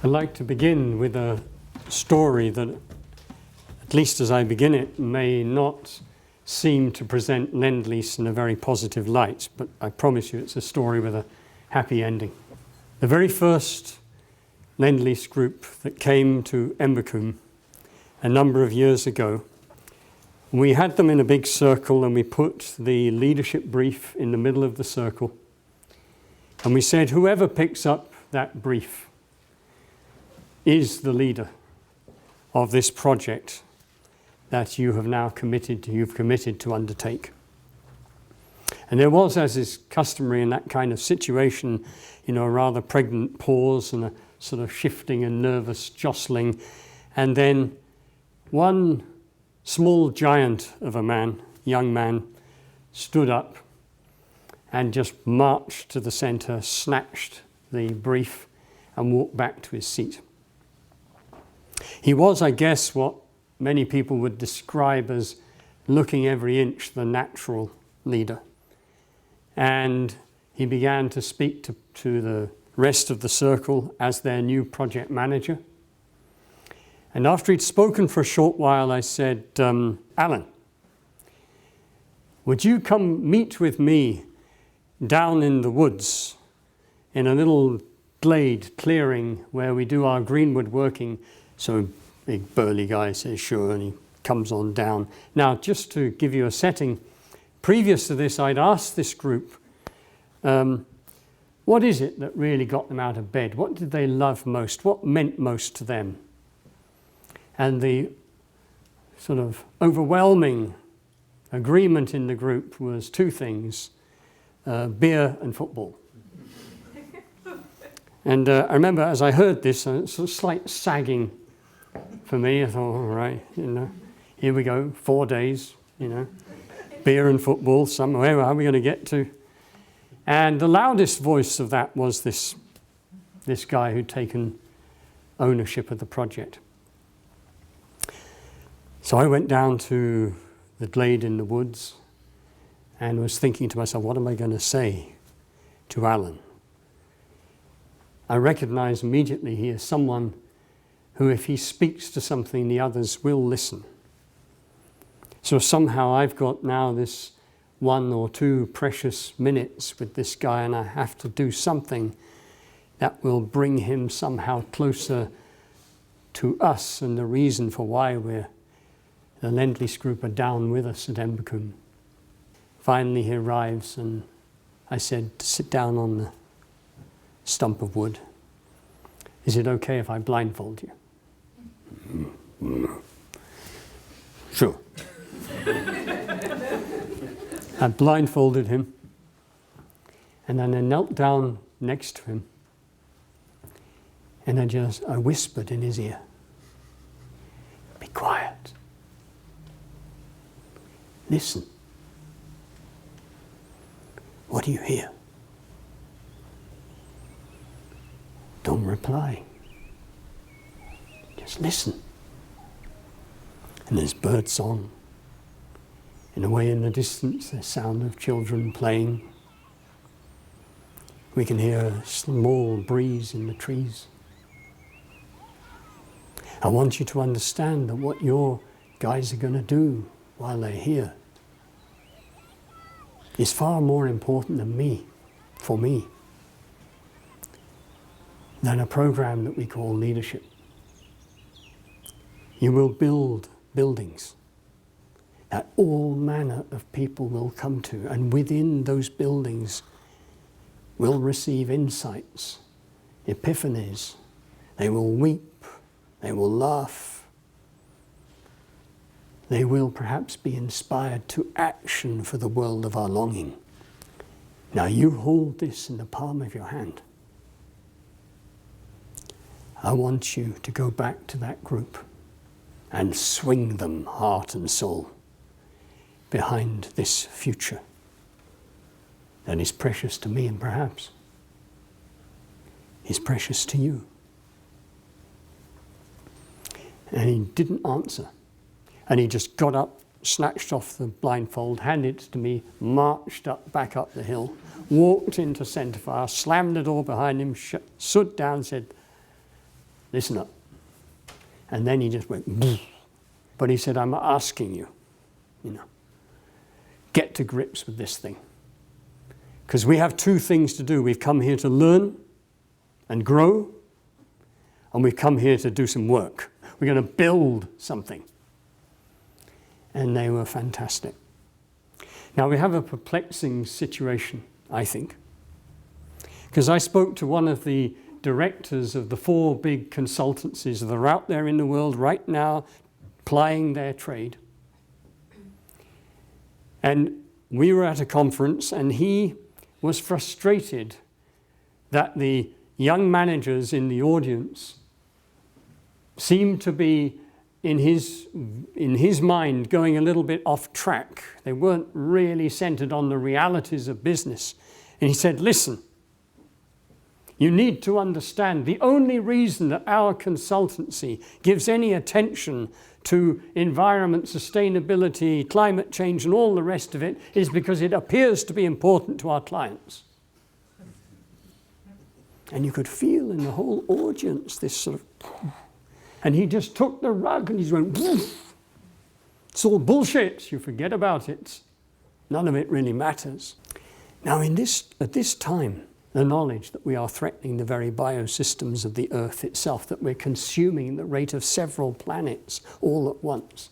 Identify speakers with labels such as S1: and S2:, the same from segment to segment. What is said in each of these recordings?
S1: I'd like to begin with a story that, at least as I begin it, may not seem to present Lend-Lease in a very positive light, but I promise you it's a story with a happy ending. The very first Lend-Lease group that came to Embercombe a number of years ago, we had them in a big circle and we put the leadership brief in the middle of the circle. And we said, whoever picks up that brief is the leader of this project that you have now committed to undertake. And there was, as is customary in that kind of situation, a rather pregnant pause and a sort of shifting and nervous jostling. And then one small giant of a man, young man, stood up and just marched to the center, snatched the brief and walked back to his seat. He was, I guess, what many people would describe as looking every inch the natural leader. And he began to speak to the rest of the circle as their new project manager. And after he'd spoken for a short while, I said, Alan, would you come meet with me down in the woods in a little glade clearing where we do our greenwood working? So big burly guy says, sure, and he comes on down. Now, just to give you a setting, previous to this, I'd asked this group, what is it that really got them out of bed? What did they love most? What meant most to them? And the sort of overwhelming agreement in the group was two things, beer and football. And I remember as I heard this, a sort of slight sagging for me. I thought, all right, here we go, 4 days, beer and football, somewhere, where are we going to get to? And the loudest voice of that was this guy who'd taken ownership of the project. So I went down to the glade in the woods and was thinking to myself, what am I going to say to Alan? I recognise immediately he is someone who, if he speaks to something, the others will listen. So somehow I've got now this 1 or 2 precious minutes with this guy, and I have to do something that will bring him somehow closer to us and the reason for why the Lend-Lease group are down with us at Embercombe. Finally he arrives and I said, sit down on the stump of wood. Is it okay if I blindfold you? Sure. I blindfolded him and then I knelt down next to him and I whispered in his ear, be quiet. Listen. What do you hear? Don't reply. Just listen. And there's bird song. In a way in the distance, the sound of children playing. We can hear a small breeze in the trees. I want you to understand that what your guys are going to do while they're here is far more important for me, than a program that we call leadership. You will build buildings that all manner of people will come to, and within those buildings will receive insights, epiphanies. They will weep, they will laugh, they will perhaps be inspired to action for the world of our longing. Now you hold this in the palm of your hand. I want you to go back to that group and swing them heart and soul behind this future that is precious to me and perhaps is precious to you. And he didn't answer. And he just got up, snatched off the blindfold, handed it to me, marched back up the hill, walked into centre fire, slammed the door behind him, stood down and said, listen up. And then he just went, "Bzz." But he said, I'm asking you, get to grips with this thing. Because we have two things to do. We've come here to learn and grow, and we've come here to do some work. We're going to build something. And they were fantastic. Now we have a perplexing situation, I think, because I spoke to one of the directors of the 4 big consultancies that are out there in the world right now plying their trade. And we were at a conference, and he was frustrated that the young managers in the audience seemed to be, in his mind, going a little bit off track. They weren't really centered on the realities of business. And he said, listen, you need to understand the only reason that our consultancy gives any attention to environment, sustainability, climate change, and all the rest of it is because it appears to be important to our clients. And you could feel in the whole audience this sort of... And he just took the rug and he went, woof. It's all bullshit. You forget about it. None of it really matters. Now, at this time, the knowledge that we are threatening the very biosystems of the Earth itself, that we're consuming the rate of several planets all at once,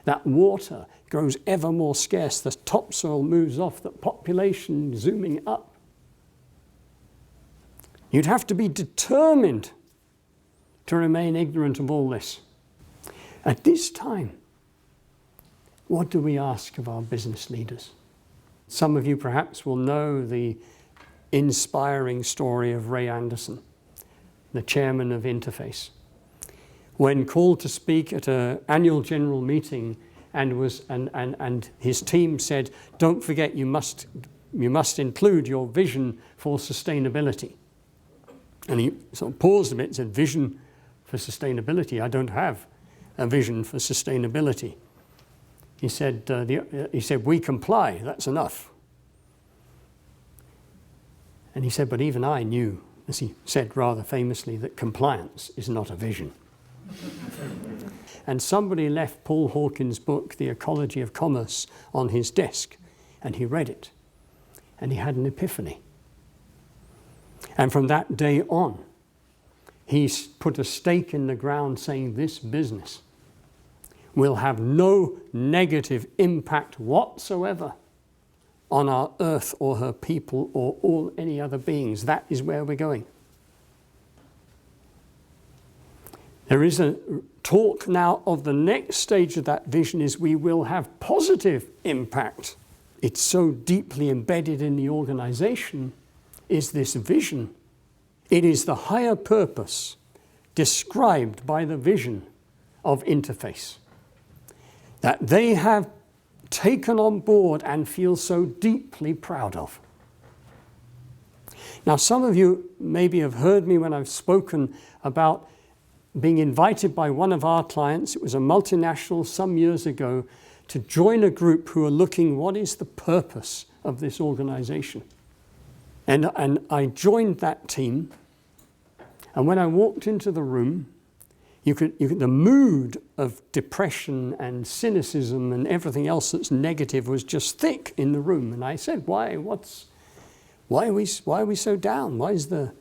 S1: that water grows ever more scarce, the topsoil moves off, the population zooming up. You'd have to be determined to remain ignorant of all this. At this time, what do we ask of our business leaders? Some of you perhaps will know the inspiring story of Ray Anderson, the chairman of Interface. When called to speak at an annual general meeting and his team said, don't forget you must include your vision for sustainability. And he sort of paused a bit and said, vision for sustainability? I don't have a vision for sustainability. He said, we comply, that's enough. And he said, but even I knew, as he said rather famously, that compliance is not a vision. And somebody left Paul Hawkins' book, The Ecology of Commerce, on his desk, and he read it, and he had an epiphany. And from that day on, he put a stake in the ground saying this business will have no negative impact whatsoever on our Earth or her people or any other beings. That is where we're going. There is a talk now of the next stage of that vision is we will have positive impact. It's so deeply embedded in the organization is this vision. It is the higher purpose described by the vision of Interface that they have taken on board and feel so deeply proud of. Now, some of you maybe have heard me when I've spoken about being invited by one of our clients, it was a multinational some years ago, to join a group who are looking, what is the purpose of this organization? And I joined that team, and when I walked into the room, the mood of depression and cynicism and everything else that's negative was just thick in the room. And I said, why are we so down? Why is there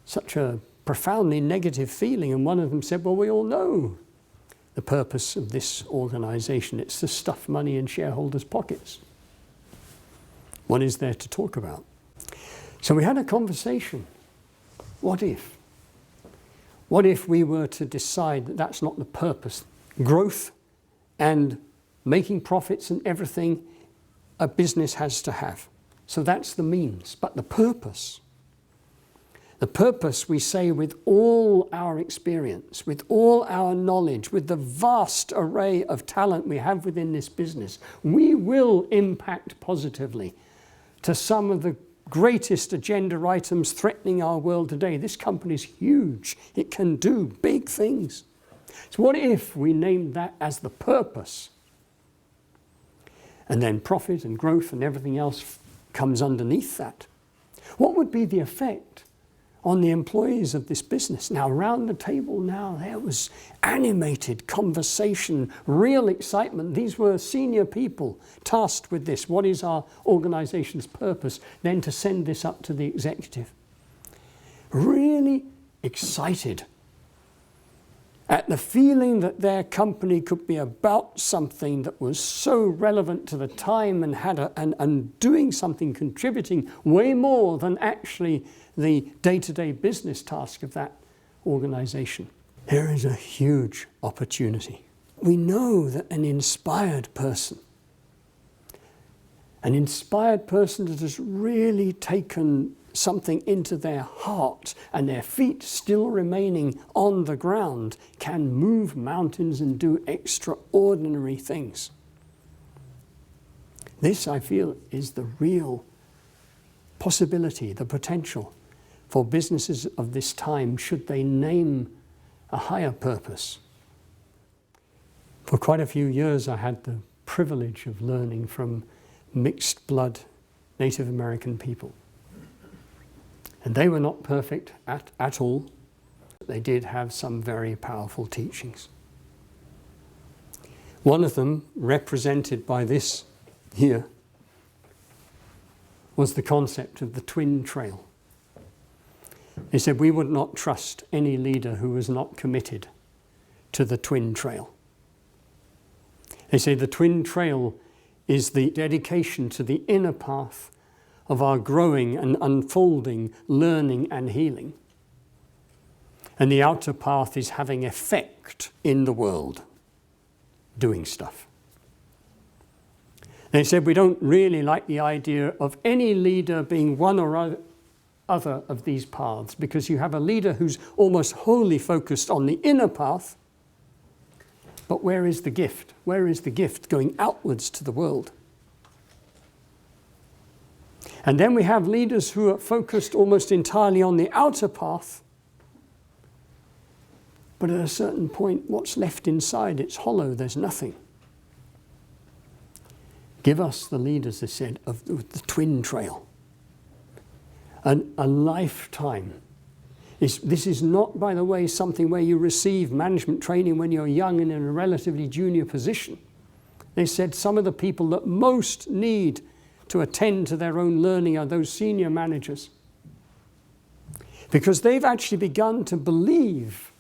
S1: such a profoundly negative feeling? And one of them said, well, we all know the purpose of this organization. It's to stuff money in shareholders' pockets. What is there to talk about? So we had a conversation. What if? What if we were to decide that that's not the purpose? Growth and making profits and everything a business has to have. So that's the means. But the purpose we say with all our experience, with all our knowledge, with the vast array of talent we have within this business, we will impact positively to some of the greatest agenda items threatening our world today. This company is huge. It can do big things. So what if we named that as the purpose? And then profit and growth and everything else comes underneath that. What would be the effect on the employees of this business. Now, around the table now, there was animated conversation, real excitement. These were senior people tasked with this. What is our organization's purpose? Then to send this up to the executive. Really excited at the feeling that their company could be about something that was so relevant to the time and and doing something, contributing way more than actually the day-to-day business task of that organization. Here is a huge opportunity. We know that an inspired person that has really taken something into their heart and their feet still remaining on the ground can move mountains and do extraordinary things. This, I feel, is the real possibility, the potential for businesses of this time should they name a higher purpose. For quite a few years I had the privilege of learning from mixed blood Native American people. And they were not perfect at all. They did have some very powerful teachings. One of them, represented by this here, was the concept of the twin trail. They said we would not trust any leader who was not committed to the twin trail. They say the twin trail is the dedication to the inner path of our growing and unfolding, learning and healing. And the outer path is having effect in the world, doing stuff. They said we don't really like the idea of any leader being one or other of these paths, because you have a leader who's almost wholly focused on the inner path, but where is the gift? Where is the gift going outwards to the world? And then we have leaders who are focused almost entirely on the outer path, but at a certain point, what's left inside, it's hollow, there's nothing. Give us the leaders, they said, of the twin trail. And a lifetime. This is not, by the way, something where you receive management training when you're young and in a relatively junior position. They said some of the people that most need to attend to their own learning are those senior managers. Because they've actually begun to believe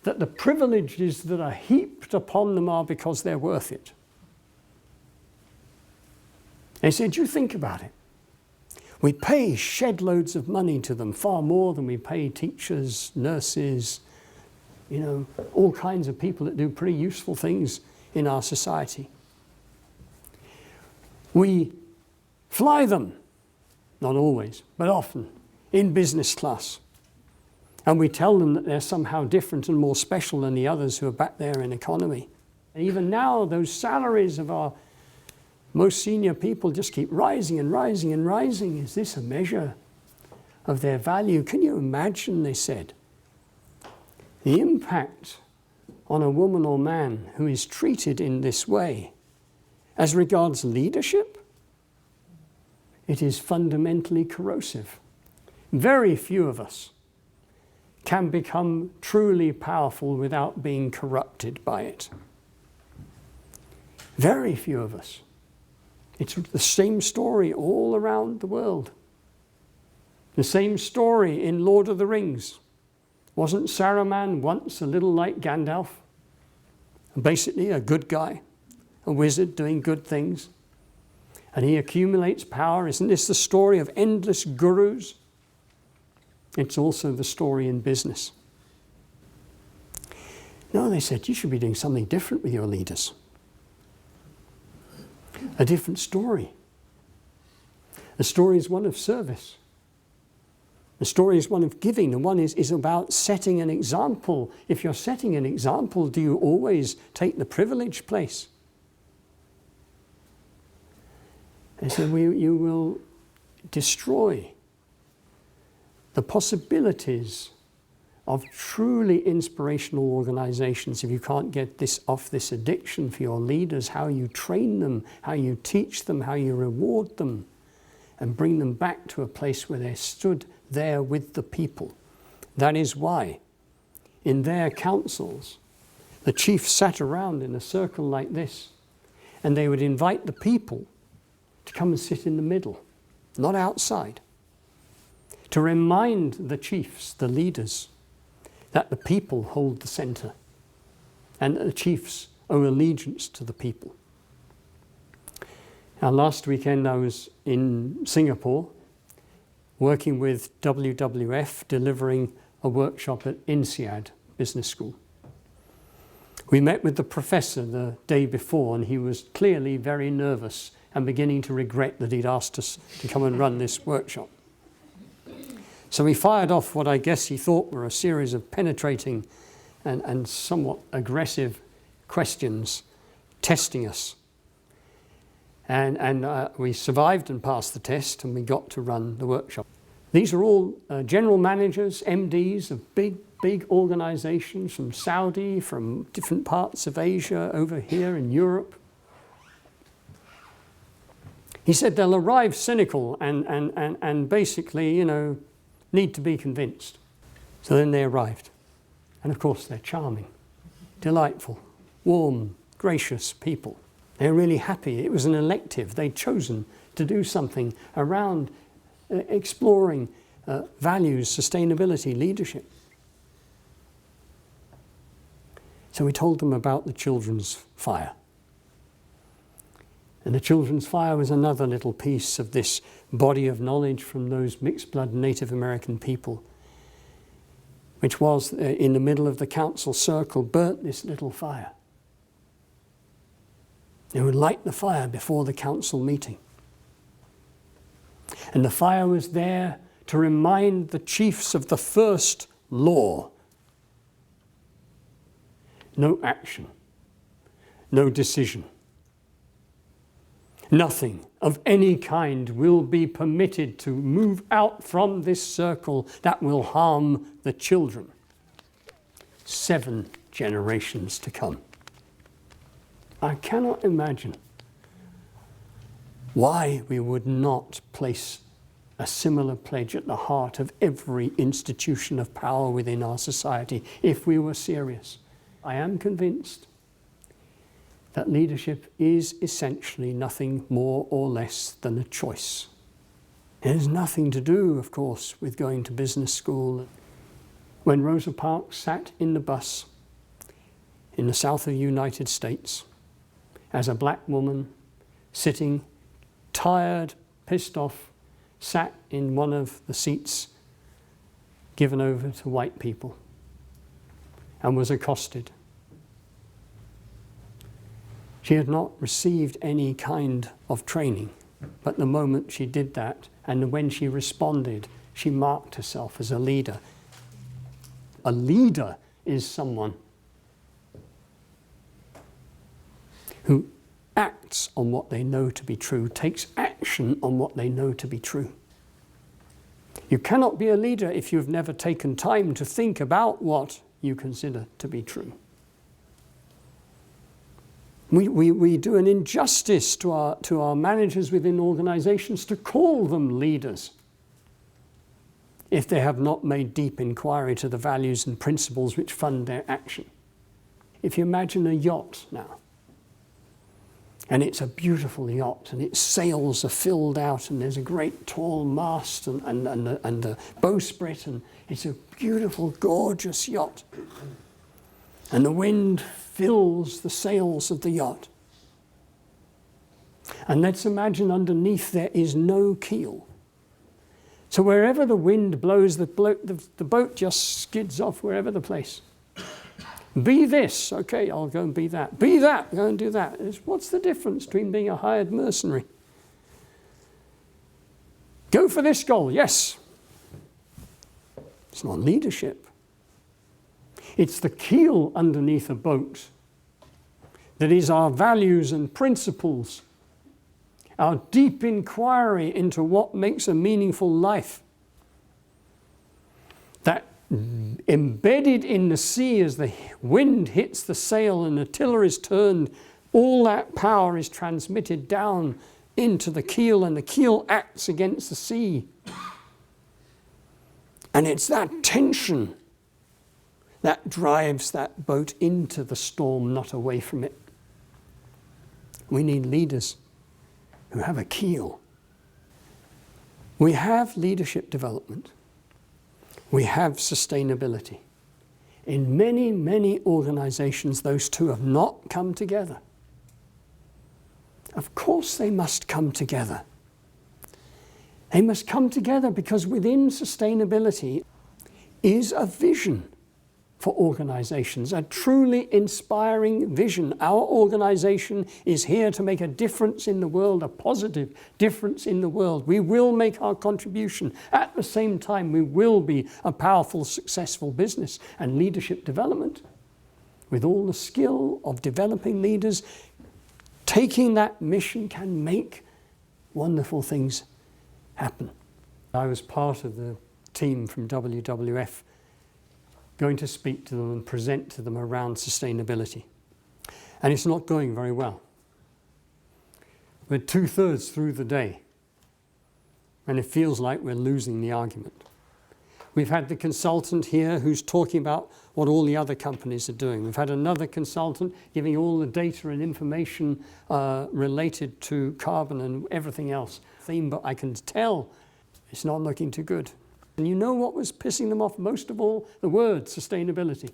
S1: that the privileges that are heaped upon them are because they're worth it. They said, you think about it. We pay shed loads of money to them, far more than we pay teachers, nurses, all kinds of people that do pretty useful things in our society. We fly them, not always, but often, in business class. And we tell them that they're somehow different and more special than the others who are back there in economy. And even now, those salaries of our most senior people just keep rising and rising and rising. Is this a measure of their value? Can you imagine, they said, the impact on a woman or man who is treated in this way as regards leadership? It is fundamentally corrosive. Very few of us can become truly powerful without being corrupted by it. Very few of us. It's the same story all around the world. The same story in Lord of the Rings. Wasn't Saruman once a little like Gandalf? Basically a good guy, a wizard doing good things. And he accumulates power. Isn't this the story of endless gurus? It's also the story in business. No, they said, you should be doing something different with your leaders. A different story. The story is one of service. The story is one of giving. The one is about setting an example. If you're setting an example, do you always take the privileged place? They said, you will destroy the possibilities of truly inspirational organizations if you can't get this off this addiction for your leaders, how you train them, how you teach them, how you reward them, and bring them back to a place where they stood there with the people. That is why in their councils, the chiefs sat around in a circle like this, and they would invite the people to come and sit in the middle, not outside, to remind the chiefs, the leaders, that the people hold the center and that the chiefs owe allegiance to the people. Now, last weekend I was in Singapore working with WWF, delivering a workshop at INSEAD Business School. We met with the professor the day before, and he was clearly very nervous and beginning to regret that he'd asked us to come and run this workshop. So he fired off what I guess he thought were a series of penetrating and somewhat aggressive questions, testing us. And we survived and passed the test, and we got to run the workshop. These are all general managers, MDs of big organizations from Saudi, from different parts of Asia, over here in Europe. He said they'll arrive cynical and basically, need to be convinced. So then they arrived. And of course they're charming, delightful, warm, gracious people. They're really happy. It was an elective. They'd chosen to do something around exploring values, sustainability, leadership. So we told them about the children's fire. And the children's fire was another little piece of this body of knowledge from those mixed-blood Native American people, which was, in the middle of the council circle, burnt this little fire. They would light the fire before the council meeting. And the fire was there to remind the chiefs of the first law. No action, no decision. Nothing of any kind will be permitted to move out from this circle that will harm the children. 7 generations to come. I cannot imagine why we would not place a similar pledge at the heart of every institution of power within our society if we were serious. I am convinced that leadership is essentially nothing more or less than a choice. It has nothing to do, of course, with going to business school. When Rosa Parks sat in the bus in the south of the United States as a black woman, sitting, tired, pissed off, sat in one of the seats given over to white people and was accosted. She had not received any kind of training, but the moment she did that, and when she responded, she marked herself as a leader. A leader is someone who acts on what they know to be true, takes action on what they know to be true. You cannot be a leader if you've never taken time to think about what you consider to be true. We do an injustice to our managers within organizations to call them leaders if they have not made deep inquiry to the values and principles which fund their action. If you imagine a yacht now, and it's a beautiful yacht, and its sails are filled out, and there's a great tall mast and the bowsprit, and it's a beautiful, gorgeous yacht. And the wind fills the sails of the yacht. And let's imagine underneath there is no keel. So wherever the wind blows, the boat just skids off wherever the place. Be this, okay, I'll go and be that. Be that, go and do that. What's the difference between being a hired mercenary? Go for this goal, yes. It's not leadership. It's the keel underneath a boat that is our values and principles, our deep inquiry into what makes a meaningful life. That embedded in the sea as the wind hits the sail and the tiller is turned, all that power is transmitted down into the keel, and the keel acts against the sea. And it's that tension that drives that boat into the storm, not away from it. We need leaders who have a keel. We have leadership development. We have sustainability. In many, many organizations, those two have not come together. Of course they must come together. They must come together because within sustainability is a vision for organizations, a truly inspiring vision. Our organization is here to make a difference in the world, a positive difference in the world. We will make our contribution. At the same time, we will be a powerful, successful business and leadership development. With all the skill of developing leaders, taking that mission can make wonderful things happen. I was part of the team from WWF going to speak to them and present to them around sustainability. And it's not going very well. We're 2/3 through the day, and it feels like we're losing the argument. We've had the consultant here who's talking about what all the other companies are doing. We've had another consultant giving all the data and information related to carbon and everything else. But I can tell it's not looking too good. And you know what was pissing them off most of all? The word sustainability.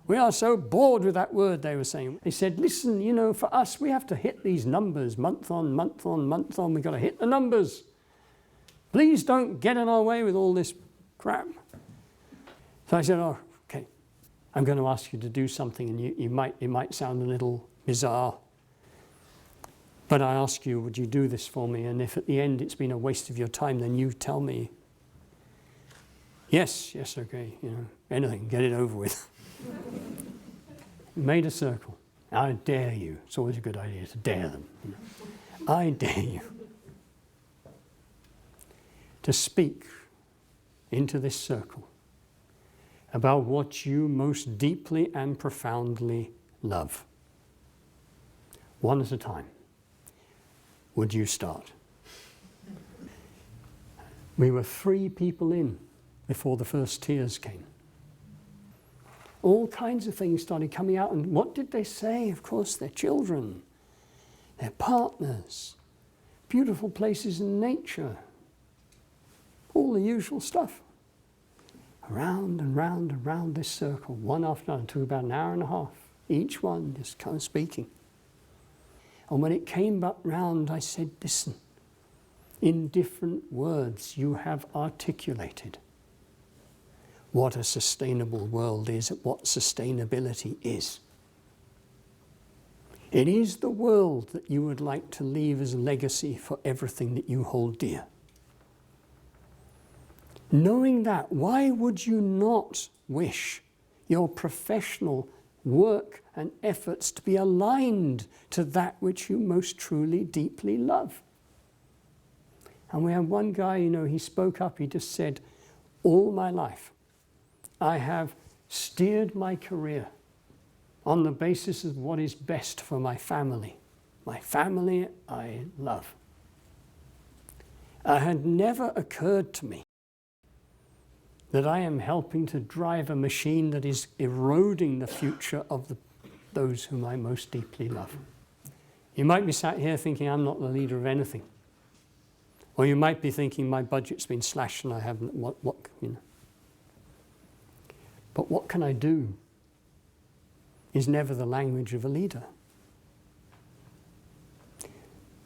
S1: We are so bored with that word, they were saying. They said, listen, you know, for us, we have to hit these numbers month on, month on, month on. We've got to hit the numbers. Please don't get in our way with all this crap. So I said, oh, okay, I'm going to ask you to do something, and it might sound a little bizarre. But I ask you, would you do this for me? And if at the end it's been a waste of your time, then you tell me. Yes, okay, you know, anything, get it over with. Made a circle. I dare you. It's always a good idea to dare them. You know. I dare you to speak into this circle about what you most deeply and profoundly love. One at a time. Would you start? We were 3 people in before the first tears came. All kinds of things started coming out, and what did they say? Of course, their children, their partners, beautiful places in nature, all the usual stuff. Around and round and round this circle, one after another, took about an hour and a half, each one just kind of speaking. And when it came back round, I said, listen, in different words you have articulated what a sustainable world is, what sustainability is. It is the world that you would like to leave as a legacy for everything that you hold dear. Knowing that, why would you not wish your professional work and efforts to be aligned to that which you most truly, deeply love? And we had one guy, you know, he spoke up, he just said, all my life, I have steered my career on the basis of what is best for my family I love. It had never occurred to me that I am helping to drive a machine that is eroding the future of those whom I most deeply love. You might be sat here thinking, I'm not the leader of anything. Or you might be thinking, my budget's been slashed and I haven't, you know. But what can I do is never the language of a leader.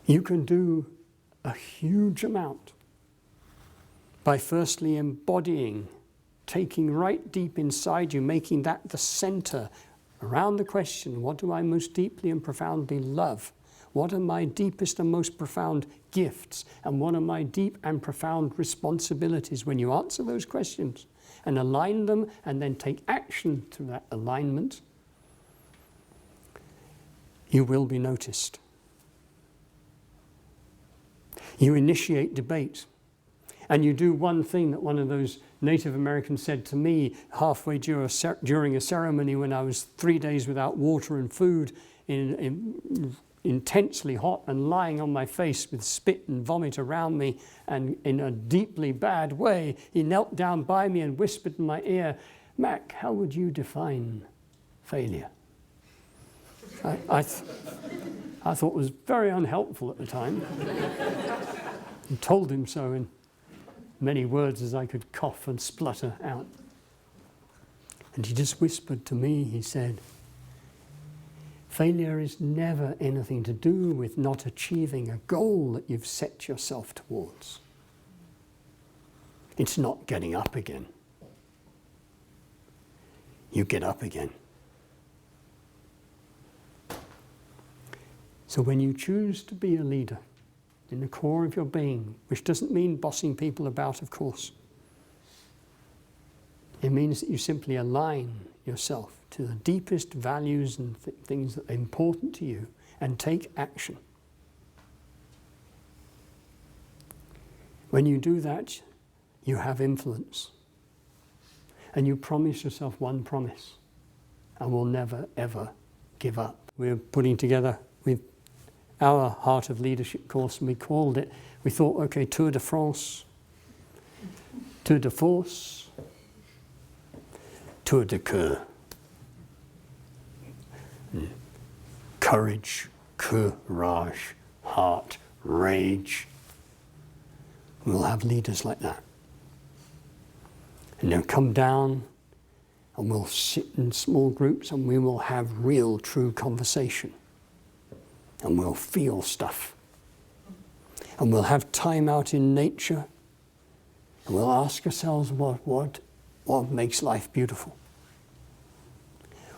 S1: You can do a huge amount by firstly embodying, taking right deep inside you, making that the center around the question, what do I most deeply and profoundly love? What are my deepest and most profound gifts? And what are my deep and profound responsibilities? When you answer those questions and align them and then take action to that alignment, you will be noticed. You initiate debate. And you do one thing that one of those Native Americans said to me halfway during a ceremony when I was 3 days without water and food in intensely hot and lying on my face with spit and vomit around me, and in a deeply bad way, he knelt down by me and whispered in my ear, "Mac, how would you define failure?" I thought it was very unhelpful at the time, and told him so in many words as I could cough and splutter out. And he just whispered to me, he said, "Failure is never anything to do with not achieving a goal that you've set yourself towards. It's not getting up again. You get up again." So when you choose to be a leader in the core of your being, which doesn't mean bossing people about, of course, it means that you simply align yourself to the deepest values and things that are important to you and take action. When you do that, you have influence. And you promise yourself one promise: I will never, ever give up. We're putting together with our Heart of Leadership course, and we thought, okay, Tour de France, Tour de Force, Tour de Cœur. Courage, courage, heart, rage. We'll have leaders like that. And they'll come down and we'll sit in small groups and we will have real, true conversation. And we'll feel stuff. And we'll have time out in nature. And we'll ask ourselves what makes life beautiful.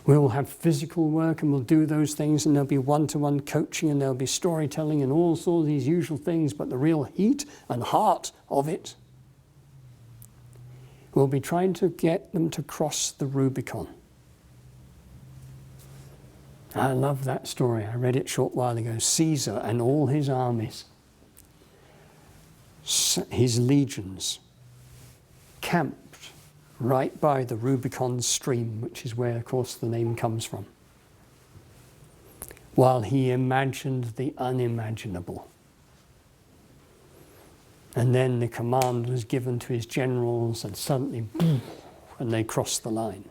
S1: We'll have physical work and we'll do those things, and there'll be one-to-one coaching and there'll be storytelling and all sorts of these usual things, but the real heat and heart of it, we'll be trying to get them to cross the Rubicon. I love that story. I read it a short while ago. Caesar and all his armies, his legions, camped right by the Rubicon stream, which is where, of course, the name comes from, while he imagined the unimaginable. And then the command was given to his generals, and suddenly, boom, and they crossed the line.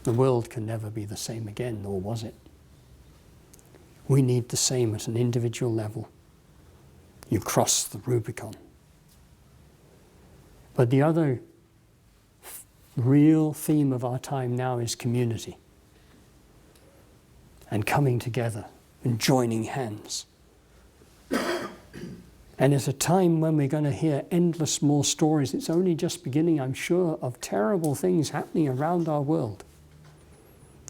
S1: The world can never be the same again, nor was it. We need the same at an individual level. You cross the Rubicon. But the other real theme of our time now is community and coming together and joining hands. And it's a time when we're going to hear endless more stories. It's only just beginning, I'm sure, of terrible things happening around our world.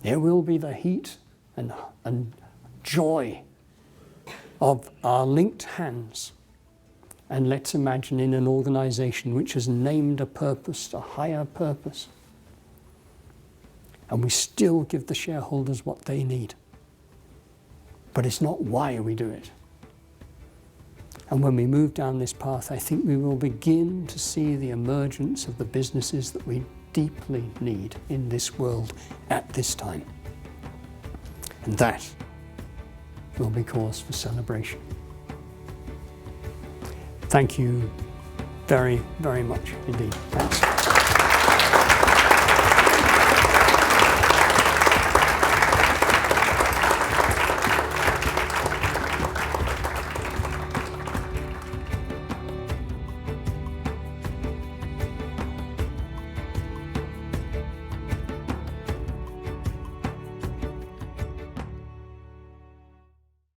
S1: There will be the heat and joy of our linked hands. And let's imagine in an organization which has named a purpose, a higher purpose, and we still give the shareholders what they need. But it's not why we do it. And when we move down this path, I think we will begin to see the emergence of the businesses that we deeply need in this world at this time. And that will be cause for celebration. Thank you very, very much indeed. Thanks.